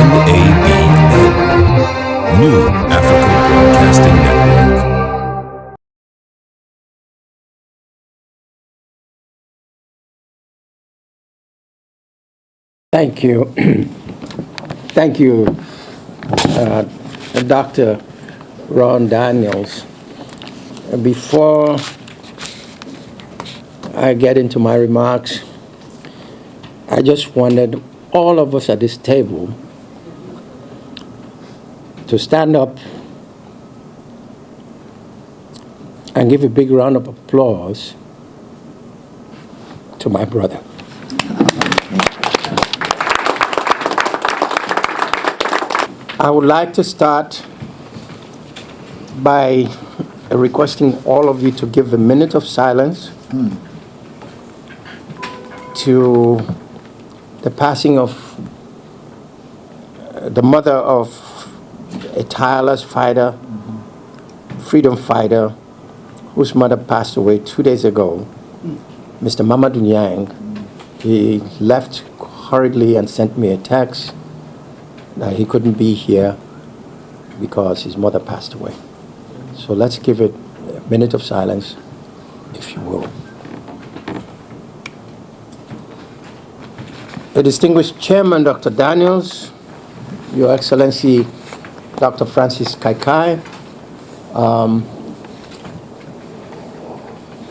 WABN, New Africa Broadcasting Network. Thank you. Thank you, Dr. Ron Daniels. Before I get into my remarks, I just wanted all of us at this table to stand up and give a big round of applause to my brother. I would like to start by requesting all of you to give a minute of silence to the passing of the mother of a tireless fighter, freedom fighter, whose mother passed away 2 days ago, Mr. Mamadou Niang. He left hurriedly and sent me a text that he couldn't be here because his mother passed away. So let's give it a minute of silence, if you will. The distinguished chairman, Dr. Daniels, Your Excellency, Dr. Francis Kaikai,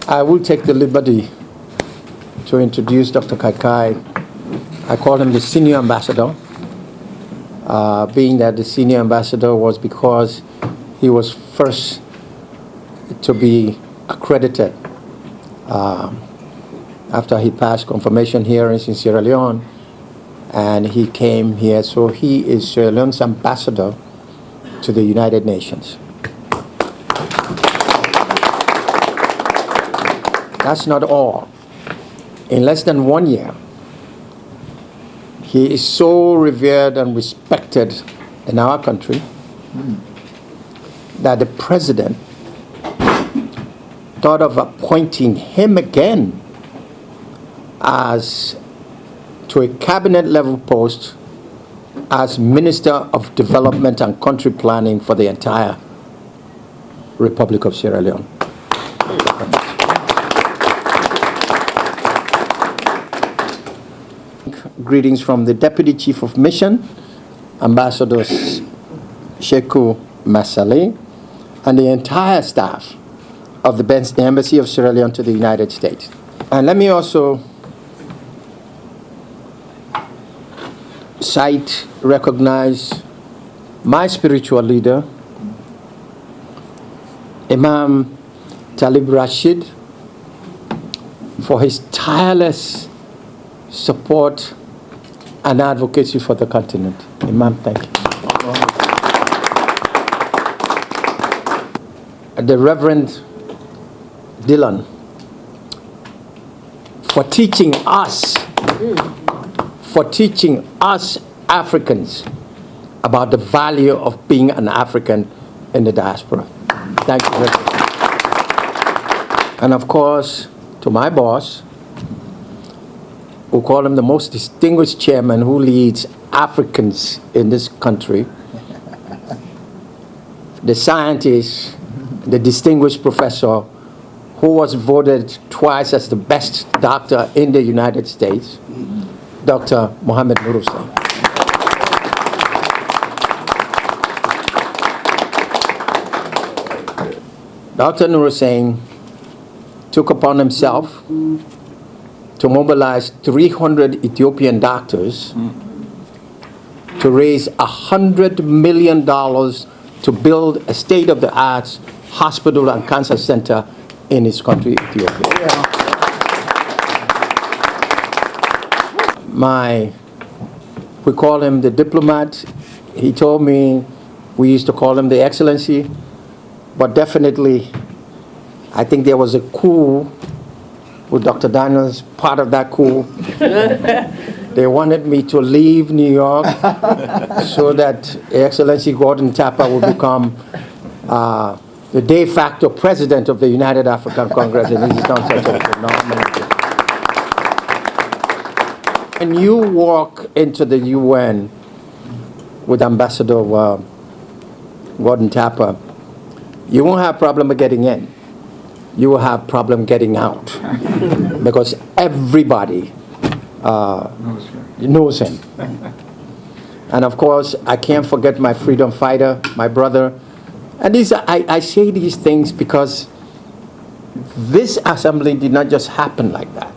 I will take the liberty to introduce Dr. Kaikai. I call him the senior ambassador, being that the senior ambassador was because he was first to be accredited after he passed confirmation hearings in Sierra Leone, and he came here. So he is Sierra Leone's ambassador to the United Nations. That's not all. In less than 1 year, he is so revered and respected in our country that the president thought of appointing him again as to a cabinet level post as Minister of Development and Country Planning for the entire Republic of Sierra Leone. Greetings from the Deputy Chief of Mission, Ambassador Sheku Masale, and the entire staff of the Embassy of Sierra Leone to the United States. And let me also recognize my spiritual leader, Imam Talib Rashid, for his tireless support and advocacy for the continent. Imam, thank you. The Reverend Dylan, for teaching us Africans about the value of being an African in the diaspora. Thank you very much. And of course, to my boss, who call him the most distinguished chairman who leads Africans in this country, the scientist, the distinguished professor who was voted twice as the best doctor in the United States, Dr. Mohammed Nur Hussein. Dr. Nur Hussein took upon himself to mobilize 300 Ethiopian doctors to raise $100 million to build a state-of-the-art hospital and cancer center in his country, Ethiopia. We call him the diplomat. He told me we used to call him the Excellency, but definitely I think there was a coup with Dr. Daniels, part of that coup. They wanted me to leave New York so that Excellency Gordon Tapper would become the de facto president of the United African Congress, and he's done such a phenomenal job. When you walk into the UN, with Ambassador Gordon Tapper, you won't have problem getting in. You will have problem getting out because everybody knows him. And of course, I can't forget my freedom fighter, my brother. And I say these things because this assembly did not just happen like that.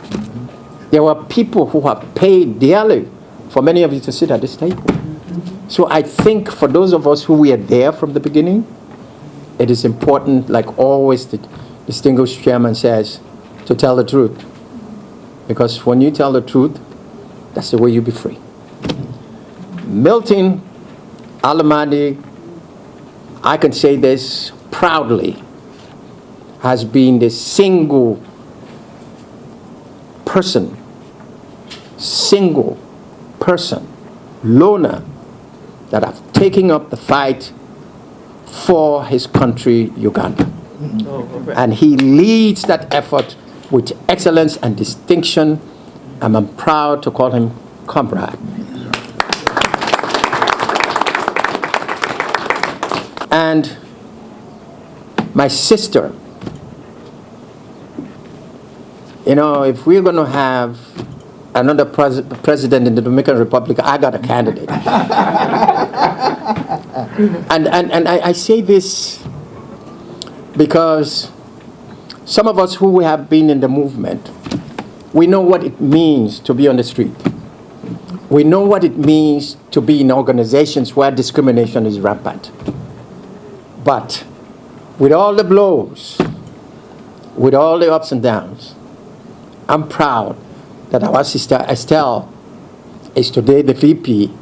There were people who have paid dearly for many of you to sit at this table. So I think for those of us who were there from the beginning, it is important, like always the distinguished chairman says, to tell the truth. Because when you tell the truth, that's the way you be free. Milton Alamadi, I can say this proudly, has been the single person, loner, that have taken up the fight for his country, Uganda. And he leads that effort with excellence and distinction, and I'm proud to call him comrade. And my sister, you know, if we're going to have another president in the Dominican Republic, I got a candidate. and I say this because some of us who have been in the movement, we know what it means to be on the street. We know what it means to be in organizations where discrimination is rampant. But with all the blows, with all the ups and downs, I'm proud that our sister Estelle is today the VP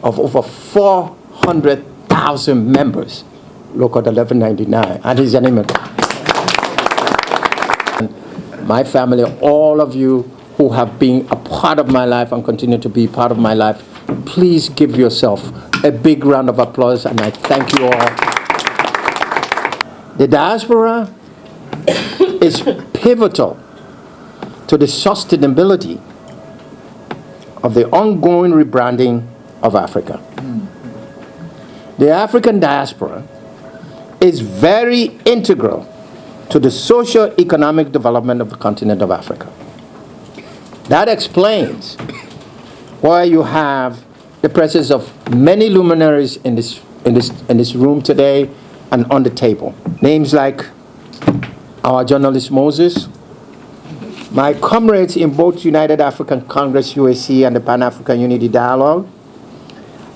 of over 400,000 members, Local 1199, and is an immigrant. My family, all of you who have been a part of my life and continue to be part of my life, please give yourself a big round of applause, and I thank you all. The diaspora is pivotal to the sustainability of the ongoing rebranding of Africa. The African diaspora is very integral to the socio-economic development of the continent of Africa. That explains why you have the presence of many luminaries in this room today and on the table. Names like our journalist Moses, my comrades in both United African Congress, UAC, and the Pan-African Unity Dialogue.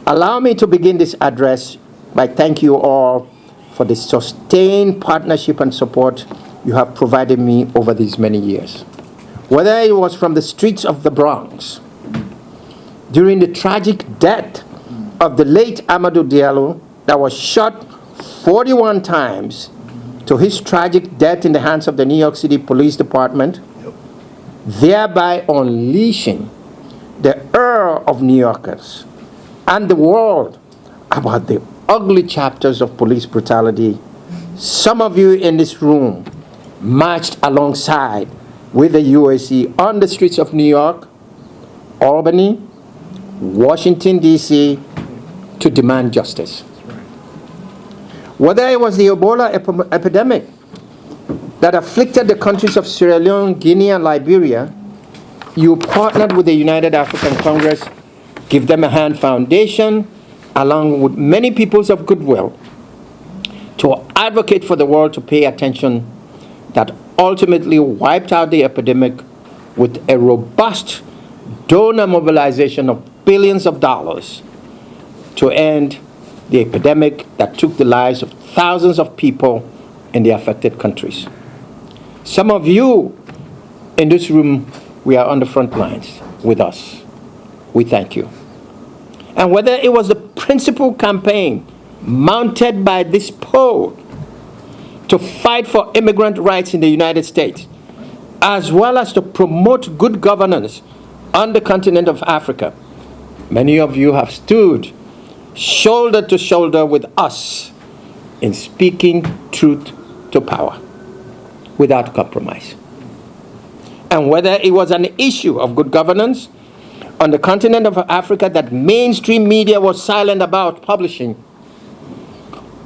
Allow me to begin this address by thanking you all for the sustained partnership and support you have provided me over these many years. Whether it was from the streets of the Bronx, during the tragic death of the late Amadou Diallo that was shot 41 times, to his tragic death in the hands of the New York City Police Department, thereby unleashing the ire of New Yorkers and the world about the ugly chapters of police brutality. Some of you in this room marched alongside with the UAC on the streets of New York, Albany, Washington, D.C. to demand justice. Whether it was the Ebola epidemic that afflicted the countries of Sierra Leone, Guinea, and Liberia, you partnered with the United African Congress, Give Them a Hand Foundation, along with many peoples of goodwill, to advocate for the world to pay attention, that ultimately wiped out the epidemic with a robust donor mobilization of billions of dollars to end the epidemic that took the lives of thousands of people in the affected countries. Some of you in this room, we are on the front lines with us. We thank you. And whether it was the principal campaign mounted by this pole to fight for immigrant rights in the United States, as well as to promote good governance on the continent of Africa, many of you have stood shoulder to shoulder with us in speaking truth to power without compromise. And whether it was an issue of good governance on the continent of Africa that mainstream media was silent about publishing,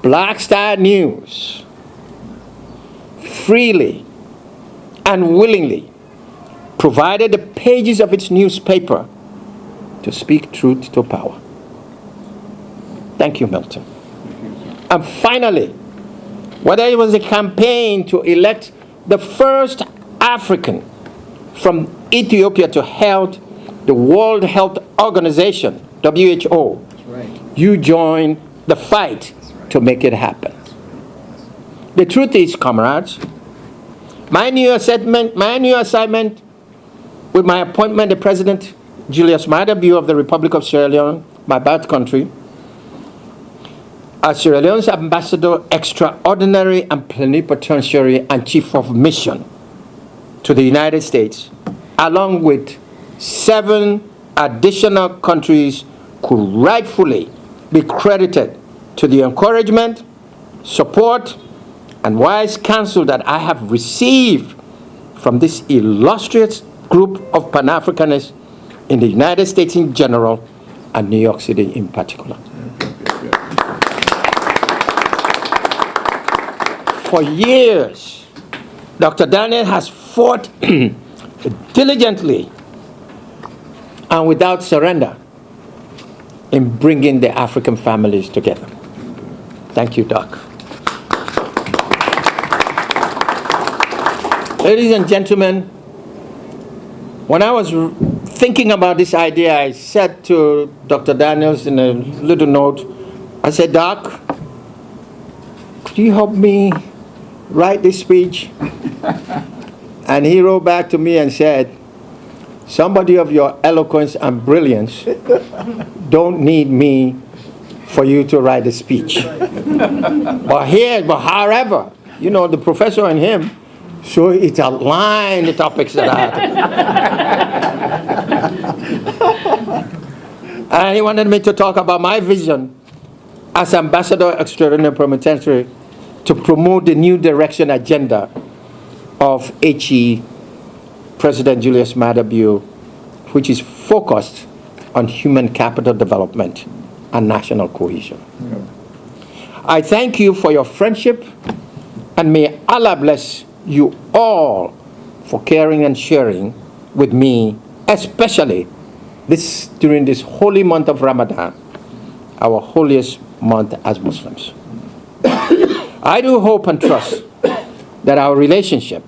Black Star News freely and willingly provided the pages of its newspaper to speak truth to power. Thank you, Milton. And finally, whether it was a campaign to elect the first African from Ethiopia to head the World Health Organization, WHO, you joined the fight to make it happen. The truth is, comrades, my new assignment with my appointment to President Julius Maada Bio of the Republic of Sierra Leone, my birth country, as Sierra Leone's ambassador extraordinary and plenipotentiary and chief of mission to the United States, along with 7 additional countries, could rightfully be credited to the encouragement, support, and wise counsel that I have received from this illustrious group of Pan-Africanists in the United States in general and New York City in particular. For years, Dr. Daniel has fought diligently and without surrender in bringing the African families together. Thank you, Doc. Ladies and gentlemen, when I was thinking about this idea, I said to Dr. Daniels in a little note, I said, Doc, could you help me write this speech? And he wrote back to me and said, somebody of your eloquence and brilliance don't need me for you to write a speech. But however, you know, the professor and him, so it aligned the topics that I had. And he wanted me to talk about my vision as Ambassador Extraordinary Plenipotentiary to promote the new direction agenda of HE President Julius Maada Bio, which is focused on human capital development and national cohesion. Yeah. I thank you for your friendship, and may Allah bless you all for caring and sharing with me, especially during this holy month of Ramadan, our holiest month as Muslims. I do hope and trust that our relationship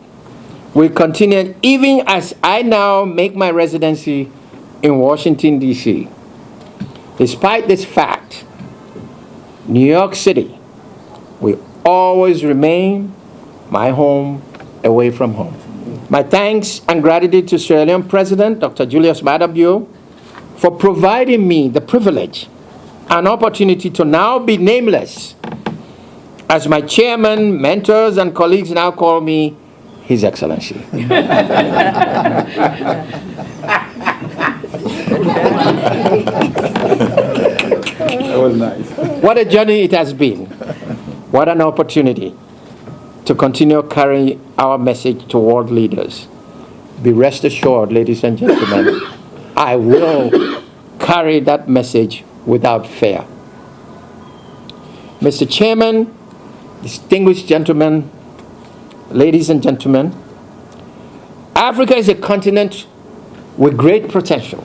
will continue even as I now make my residency in Washington, D.C. Despite this fact, New York City will always remain my home away from home. My thanks and gratitude to Sierra Leone President Dr. Julius Maada Bio for providing me the privilege and opportunity to now be nameless, as my chairman, mentors, and colleagues now call me His Excellency. That was nice. What a journey it has been. What an opportunity to continue carrying our message to world leaders. Be rest assured, ladies and gentlemen, I will carry that message without fear. Mr. Chairman, distinguished gentlemen, ladies and gentlemen, Africa is a continent with great potential,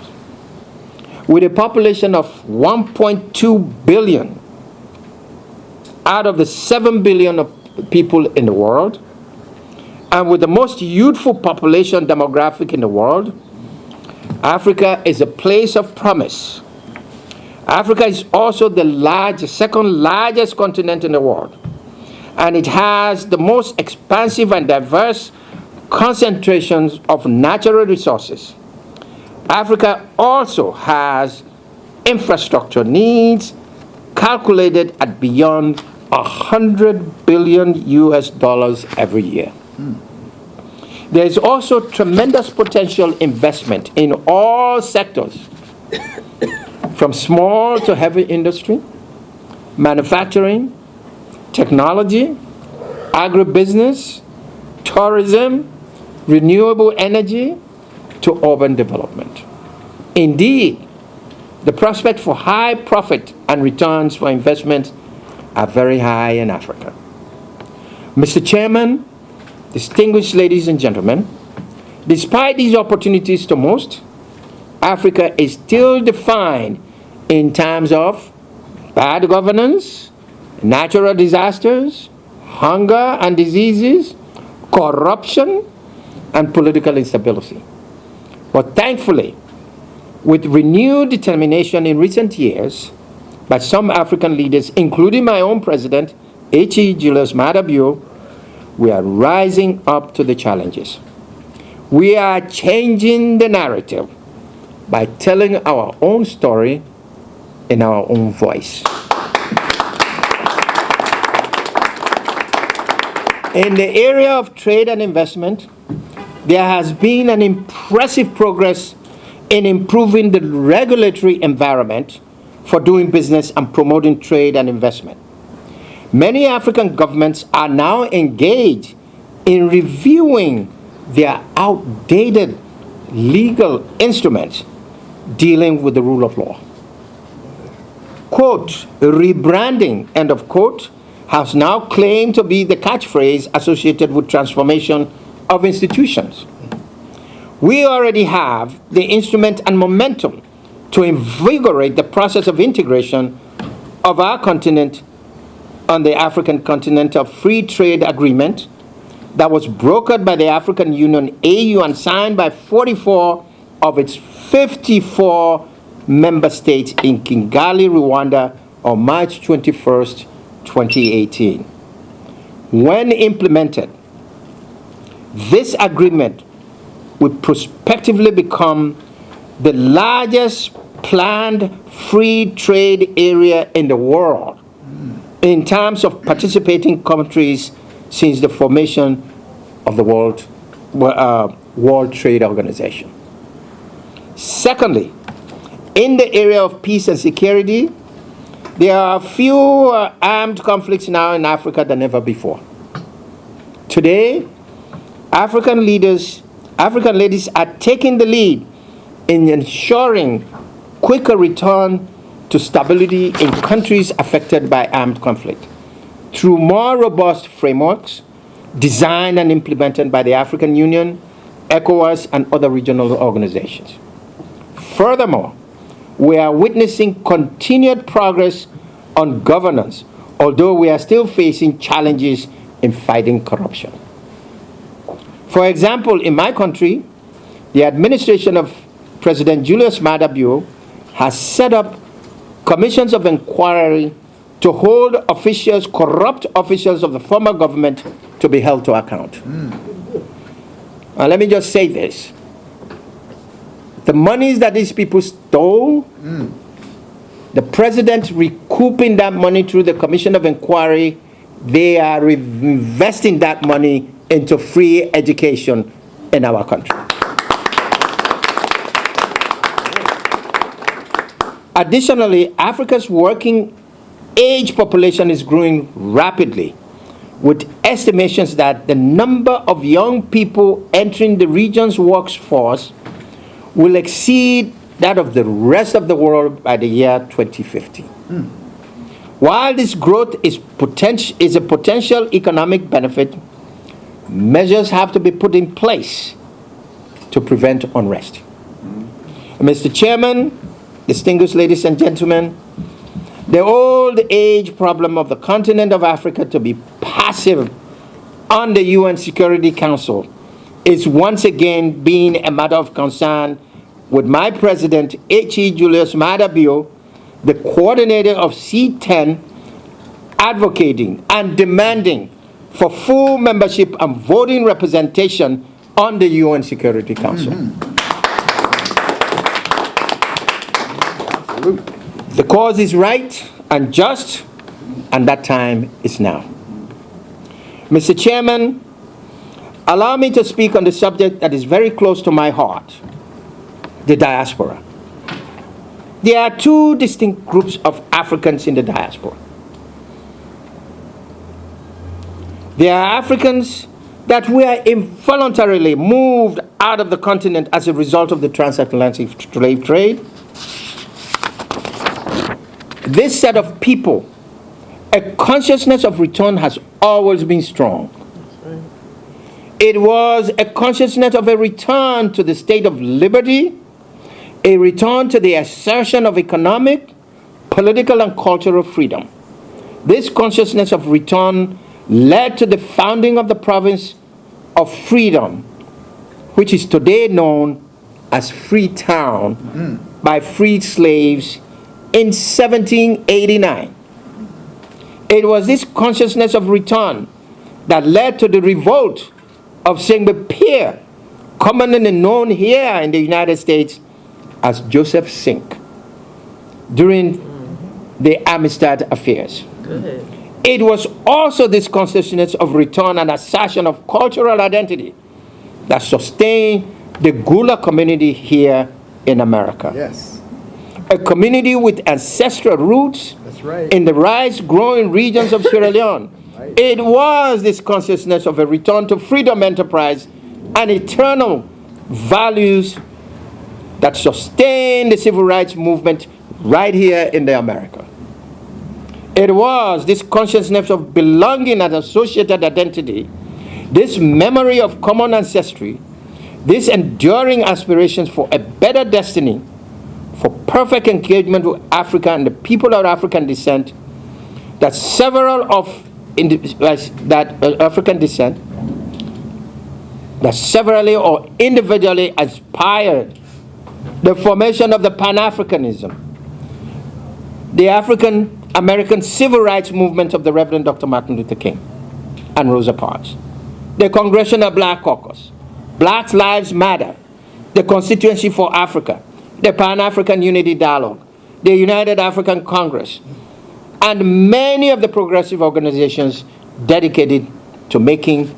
with a population of 1.2 billion out of the 7 billion of people in the world, and with the most youthful population demographic in the world. Africa is a place of promise. Africa is also the second largest continent in the world, and it has the most expansive and diverse concentrations of natural resources. Africa also has infrastructure needs calculated at beyond $100 billion every year. There is also tremendous potential investment in all sectors, from small to heavy industry, manufacturing, technology, agribusiness, tourism, renewable energy, to urban development. Indeed, the prospect for high profit and returns for investment are very high in Africa. Mr. Chairman, distinguished ladies and gentlemen, despite these opportunities to most, Africa is still defined in terms of bad governance, natural disasters, hunger and diseases, corruption, and political instability. But thankfully, with renewed determination in recent years by some African leaders, including my own president, H.E. Julius Maada Bio, we are rising up to the challenges. We are changing the narrative by telling our own story in our own voice. In the area of trade and investment, there has been an impressive progress in improving the regulatory environment for doing business and promoting trade and investment. Many African governments are now engaged in reviewing their outdated legal instruments dealing with the rule of law. Quote, rebranding, end of quote, has now claimed to be the catchphrase associated with transformation of institutions. We already have the instrument and momentum to invigorate the process of integration of our continent on the African Continental Free Trade Agreement that was brokered by the African Union, AU, and signed by 44 of its 54 member states in Kigali, Rwanda, on March 21st, 2018. When implemented, this agreement would prospectively become the largest planned free trade area in the world in terms of participating countries since the formation of the World Trade Organization. Secondly, in the area of peace and security, there are fewer armed conflicts now in Africa than ever before. Today, African ladies are taking the lead in ensuring quicker return to stability in countries affected by armed conflict through more robust frameworks designed and implemented by the African Union, ECOWAS, and other regional organizations. Furthermore, we are witnessing continued progress on governance, although we are still facing challenges in fighting corruption. For example, in my country, the administration of President Julius Maada Bio has set up commissions of inquiry to hold corrupt officials of the former government to be held to account. Now, let me just say this. The monies that these people stole, the president recouping that money through the commission of inquiry, they are investing that money into free education in our country. Additionally, Africa's working age population is growing rapidly, with estimations that the number of young people entering the region's workforce will exceed that of the rest of the world by the year 2050. While this growth is a potential economic benefit, measures have to be put in place to prevent unrest. Mr. Chairman, distinguished ladies and gentlemen, the old age problem of the continent of Africa to be passive on the UN Security Council is once again being a matter of concern with my president, H.E. Julius Maada Bio, the coordinator of C10, advocating and demanding for full membership and voting representation on the UN Security Council. The cause is right and just, and that time is now. Mr. Chairman, allow me to speak on the subject that is very close to my heart, the diaspora. There are two distinct groups of Africans in the diaspora. There are Africans that we are involuntarily moved out of the continent as a result of the transatlantic slave trade. This set of people, a consciousness of return has always been strong. It was a consciousness of a return to the state of liberty, a return to the assertion of economic, political, and cultural freedom. This consciousness of return led to the founding of the province of Freedom, which is today known as Freetown, by freed slaves in 1789. It was this consciousness of return that led to the revolt of Singbe Peer, commonly known here in the United States as Joseph Sink, during the Amistad affairs. Good. It was also this consciousness of return and assertion of cultural identity that sustained the Gula community here in America. Yes. A community with ancestral roots That's right. in the rice-growing regions of Sierra Leone. Right. It was this consciousness of a return to freedom enterprise and eternal values that sustained the civil rights movement right here in the America. It was this consciousness of belonging and associated identity, this memory of common ancestry, this enduring aspirations for a better destiny, for perfect engagement with Africa and the people of African descent, that African descent, that severally or individually inspired the formation of the Pan-Africanism, the African American civil rights movement of the Reverend Dr. Martin Luther King and Rosa Parks, the Congressional Black Caucus, Black Lives Matter, the Constituency for Africa, the Pan-African Unity Dialogue, the United African Congress, and many of the progressive organizations dedicated to making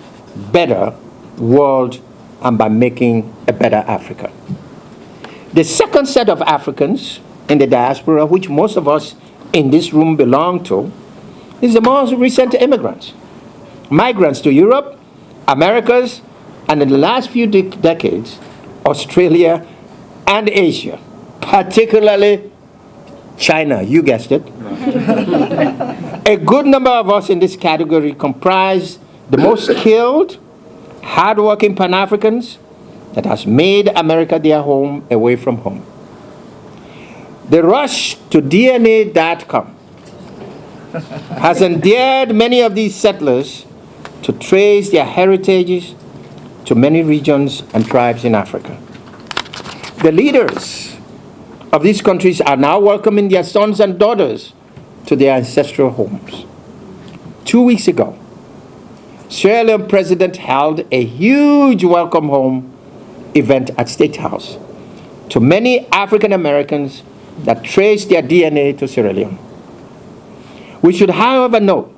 better world and by making a better Africa. The second set of Africans in the diaspora, which most of us in this room belong to, is the most recent immigrants. Migrants to Europe, Americas, and in the last few decades, Australia and Asia, particularly China, you guessed it. A good number of us in this category comprise the most skilled, hardworking Pan-Africans that has made America their home away from home. The rush to DNA.com has endeared many of these settlers to trace their heritages to many regions and tribes in Africa. The leaders of these countries are now welcoming their sons and daughters to their ancestral homes. 2 weeks ago, Sierra Leone President held a huge welcome home event at State House to many African Americans that trace their DNA to Sierra Leone. We should, however, note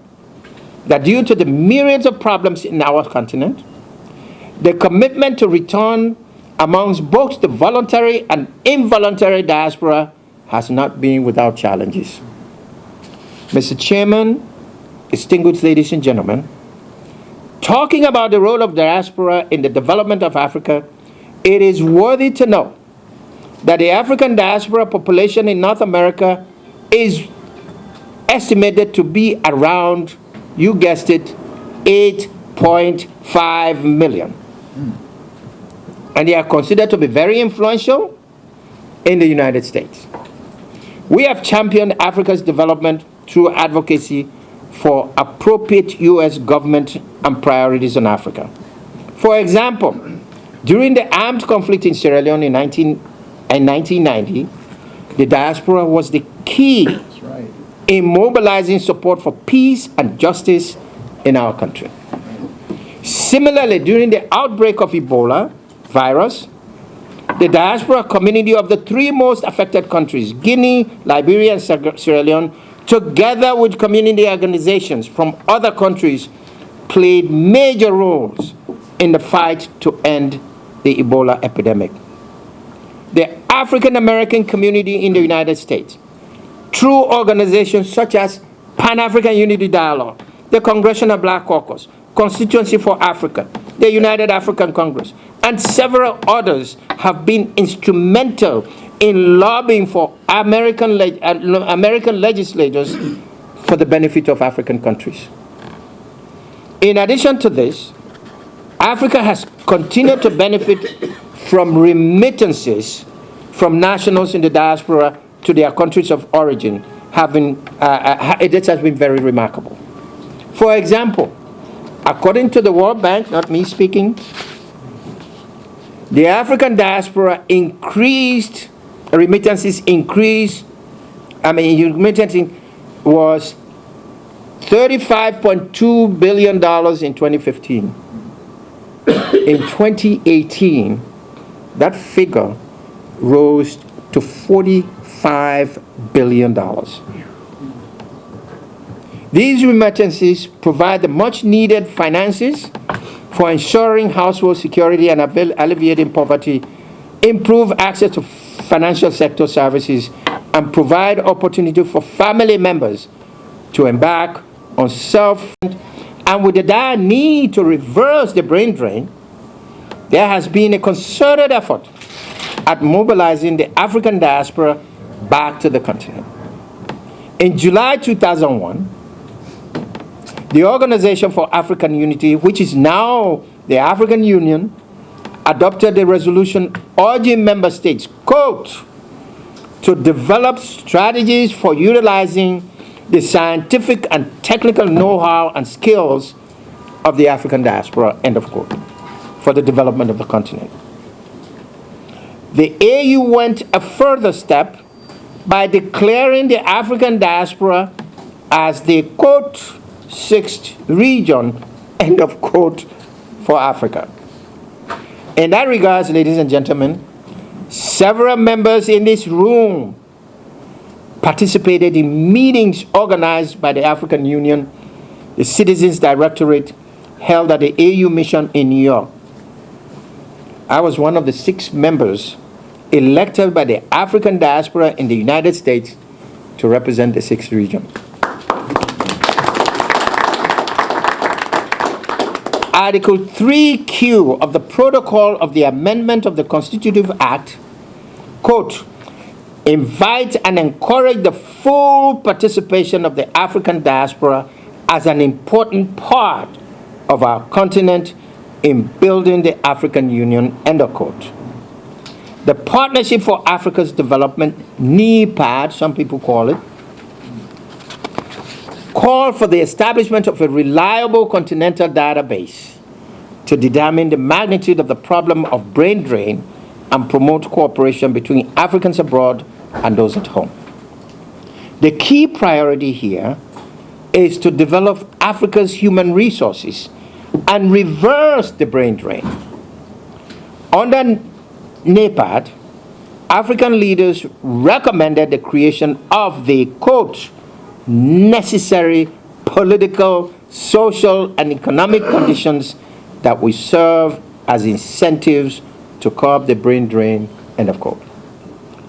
that due to the myriads of problems in our continent, the commitment to return amongst both the voluntary and involuntary diaspora has not been without challenges. Mr. Chairman, distinguished ladies and gentlemen, talking about the role of diaspora in the development of Africa, it is worthy to note that the African diaspora population in North America is estimated to be around, you guessed it, 8.5 million. And they are considered to be very influential in the United States. We have championed Africa's development through advocacy for appropriate U.S. government and priorities on Africa. For example, during the armed conflict in Sierra Leone in 1990, the diaspora was the key in mobilizing support for peace and justice in our country. Similarly, during the outbreak of Ebola virus, the diaspora community of the three most affected countries, Guinea, Liberia, and Sierra Leone, together with community organizations from other countries, played major roles in the fight to end the Ebola epidemic. The African American community in the United States, through organizations such as Pan-African Unity Dialogue, the Congressional Black Caucus, Constituency for Africa, the United African Congress, and several others have been instrumental in lobbying for American legislators for the benefit of African countries. In addition to this, Africa has continued to benefit from remittances from nationals in the diaspora to their countries of origin. It has been very remarkable. For example, according to the World Bank, not me speaking, the African diaspora remittances was $35.2 billion in 2015. In 2018, that figure rose to $45 billion. These remittances provide the much-needed finances for ensuring household security and alleviating poverty, improve access to financial sector services, and provide opportunity for family members to embark on and with the dire need to reverse the brain drain, there has been a concerted effort at mobilizing the African diaspora back to the continent. In July 2001, the Organization for African Unity, which is now the African Union, adopted a resolution urging member states, quote, to develop strategies for utilizing the scientific and technical know-how and skills of the African diaspora, end of quote, for the development of the continent. The AU went a further step by declaring the African diaspora as the, quote, sixth region, end of quote, for Africa. In that regard, ladies and gentlemen, several members in this room participated in meetings organized by the African Union, the Citizens Directorate, held at the AU mission in New York. I was one of the 6 members elected by the African diaspora in the United States to represent the 6th region. Article 3Q of the Protocol of the Amendment of the Constitutive Act, quote, invite and encourage the full participation of the African diaspora as an important part of our continent in building the African Union, end of quote. The Partnership for Africa's Development, NEPAD, some people call it, called for the establishment of a reliable continental database to determine the magnitude of the problem of brain drain and promote cooperation between Africans abroad and those at home. The key priority here is to develop Africa's human resources and reverse the brain drain. Under NEPAD, African leaders recommended the creation of the, quote, necessary political, social, and economic conditions that will serve as incentives to curb the brain drain, end of quote.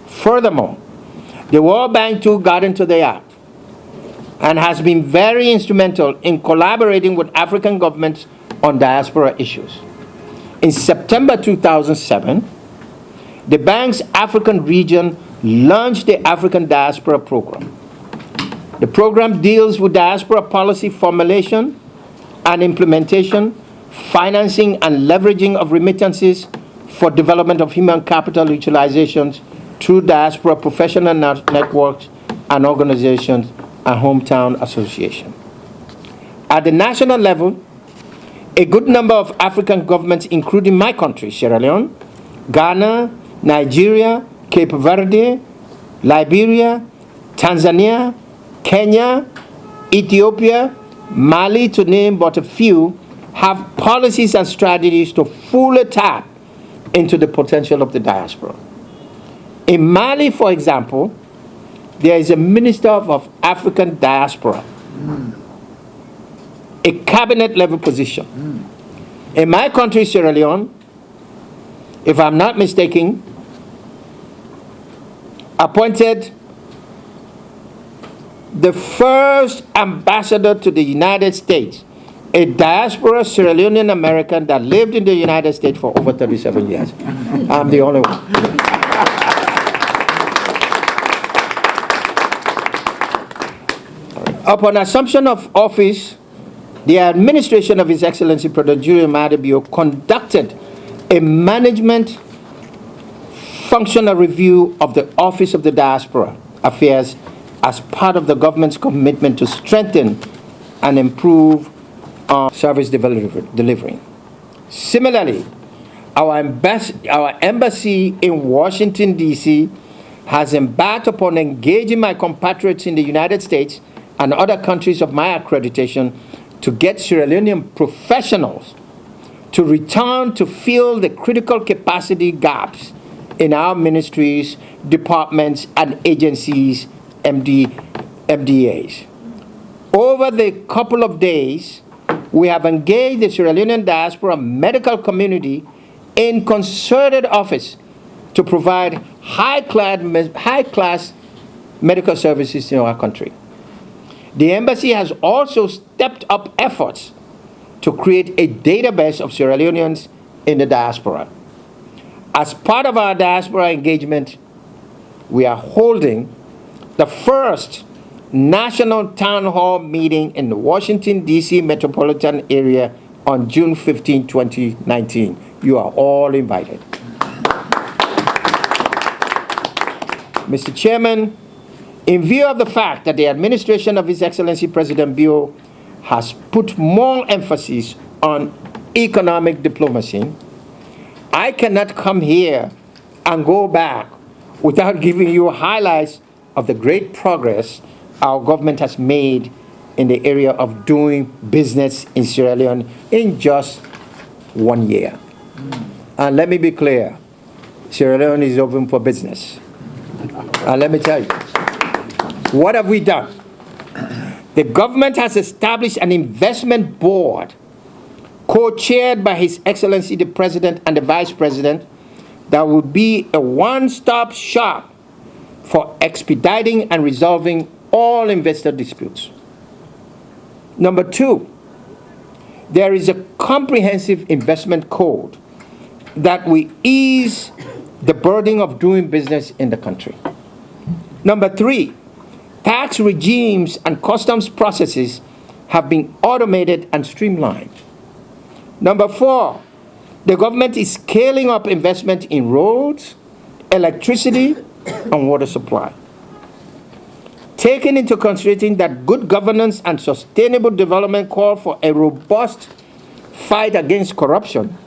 Furthermore, the World Bank too got into the act and has been very instrumental in collaborating with African governments on diaspora issues. In September 2007, the bank's African region launched the African Diaspora Program. The program deals with diaspora policy formulation and implementation, financing and leveraging of remittances for development of human capital utilizations through diaspora professional networks and organizations and hometown association. At the national level, a good number of African governments, including my country, Sierra Leone, Ghana, Nigeria, Cape Verde, Liberia, Tanzania, Kenya, Ethiopia, Mali, to name but a few, have policies and strategies to fully tap into the potential of the diaspora. In Mali, for example, there is a Minister of African Diaspora, a cabinet-level position. In my country, Sierra Leone, if I'm not mistaken, appointed the first ambassador to the United States, a diaspora Sierra Leonean American that lived in the United States for over 37 years. I'm the only one. Upon assumption of office, the administration of His Excellency President Julian Maada conducted a management functional review of the Office of the Diaspora Affairs as part of the government's commitment to strengthen and improve service delivery. Similarly, our embassy in Washington, D.C. has embarked upon engaging my compatriots in the United States and other countries of my accreditation to get Sierra Leonean professionals to return to fill the critical capacity gaps in our ministries, departments, and agencies, MDAs. Over the couple of days, we have engaged the Sierra Leonean diaspora medical community in concerted efforts to provide high-class medical services in our country. The embassy has also stepped up efforts to create a database of Sierra Leoneans in the diaspora. As part of our diaspora engagement, we are holding the first national town hall meeting in the Washington, D.C. metropolitan area on June 15, 2019. You are all invited. Mr. Chairman, in view of the fact that the administration of His Excellency President Bio has put more emphasis on economic diplomacy, I cannot come here and go back without giving you highlights of the great progress our government has made in the area of doing business in Sierra Leone in just 1 year. And let me be clear, Sierra Leone is open for business. And let me tell you, what have we done? The government has established an investment board co-chaired by His Excellency the President and the Vice President that would be a one-stop shop for expediting and resolving all investor disputes. Number two, there is a comprehensive investment code that will ease the burden of doing business in the country. Number three, tax regimes and customs processes have been automated and streamlined. Number four, the government is scaling up investment in roads, electricity, and water supply. Taking into consideration that good governance and sustainable development call for a robust fight against corruption,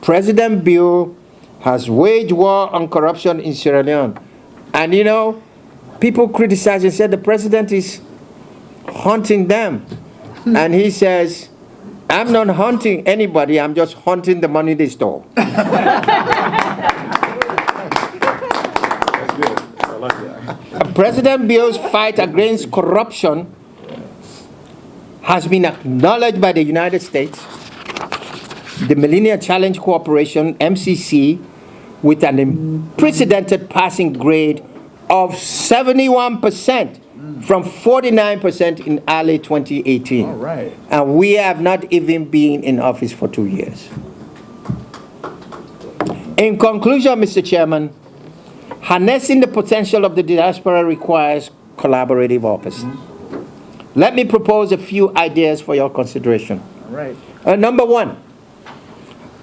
President Bio has waged war on corruption in Sierra Leone. And you know, people criticize and said the president is hunting them. And he says, I'm not hunting anybody, I'm just hunting the money they stole. That's good. I like that. President Bio's fight against corruption has been acknowledged by the United States, the Millennium Challenge Corporation, MCC, with an unprecedented passing grade of 71% from 49% in early 2018. All right. And we have not even been in office for 2 years. In conclusion, Mr. Chairman, harnessing the potential of the diaspora requires collaborative office. Let me propose a few ideas for your consideration. All right. Number one,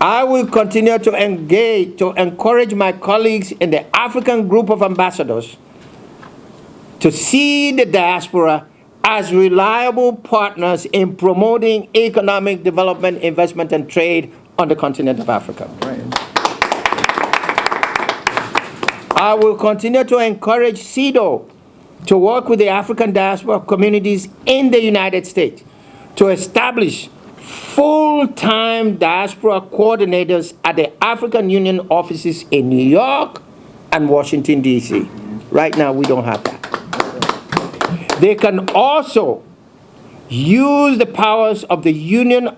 I will continue to engage, to encourage my colleagues in the African group of ambassadors to see the diaspora as reliable partners in promoting economic development, investment, and trade on the continent of Africa. Right. I will continue to encourage CEDO to work with the African diaspora communities in the United States to establish full-time diaspora coordinators at the African Union offices in New York and Washington, D.C. Right now, we don't have that. They can also use the powers of the Union,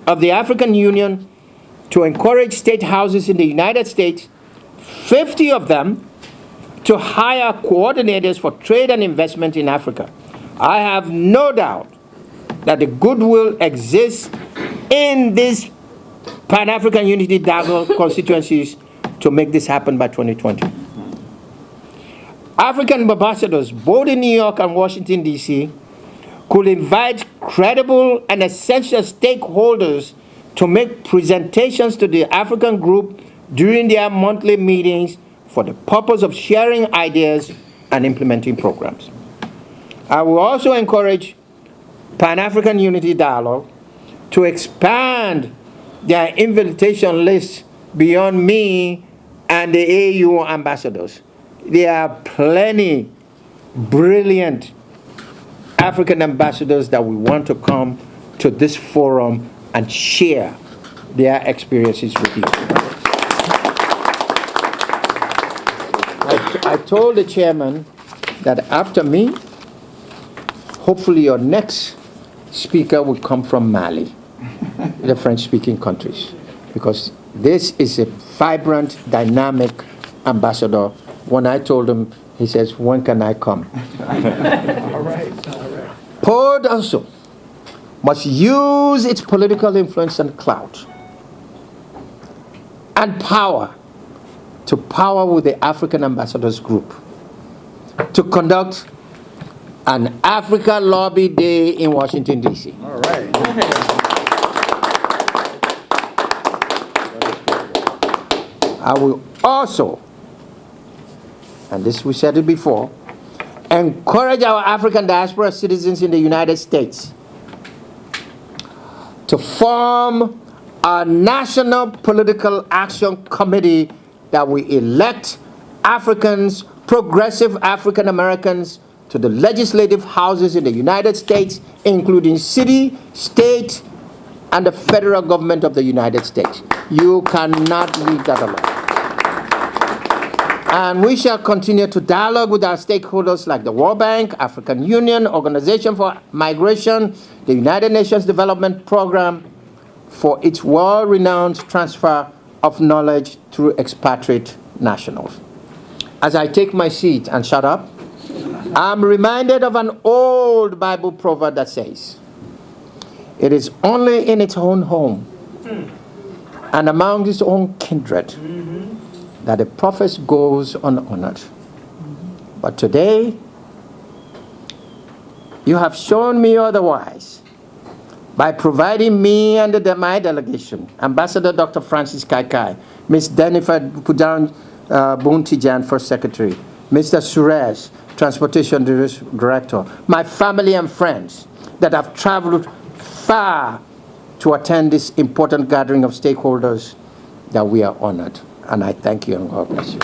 of the African Union, to encourage state houses in the United States, 50 of them, to hire coordinators for trade and investment in Africa. I have no doubt that the goodwill exists in these Pan-African Unity Dialogue constituencies to make this happen by 2020. African ambassadors, both in New York and Washington, D.C., could invite credible and essential stakeholders to make presentations to the African group during their monthly meetings for the purpose of sharing ideas and implementing programs. I will also encourage Pan-African Unity Dialogue to expand their invitation list beyond me and the AU ambassadors. There are plenty brilliant African ambassadors that we want to come to this forum and share their experiences with you. I told the chairman that after me, hopefully your next speaker will come from Mali, the French-speaking countries, because this is a vibrant, dynamic ambassador. When I told him, he says, when can I come? All right. Port also must use its political influence and clout and power to power with the African Ambassadors Group to conduct an Africa Lobby Day in Washington, D.C. All right. I will also, and this we said it before, encourage our African diaspora citizens in the United States to form a national political action committee that will elect Africans, progressive African Americans, to the legislative houses in the United States, including city, state, and the federal government of the United States. You cannot leave that alone. And we shall continue to dialogue with our stakeholders like the World Bank, African Union, Organization for Migration, the United Nations Development Program, for its world-renowned transfer of knowledge through expatriate nationals. As I take my seat and shut up, I'm reminded of an old Bible proverb that says, "It is only in its own home and among its own kindred that a prophet goes unhonored." But today, you have shown me otherwise by providing me and my delegation, Ambassador Dr. Francis Kaikai, Ms. Jennifer Pujan Buntijan, First Secretary, Mr. Suresh, Transportation Director, my family and friends that have traveled far to attend this important gathering of stakeholders, that we are honored. And I thank you and God bless you.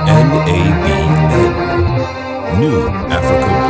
NABN, New Africa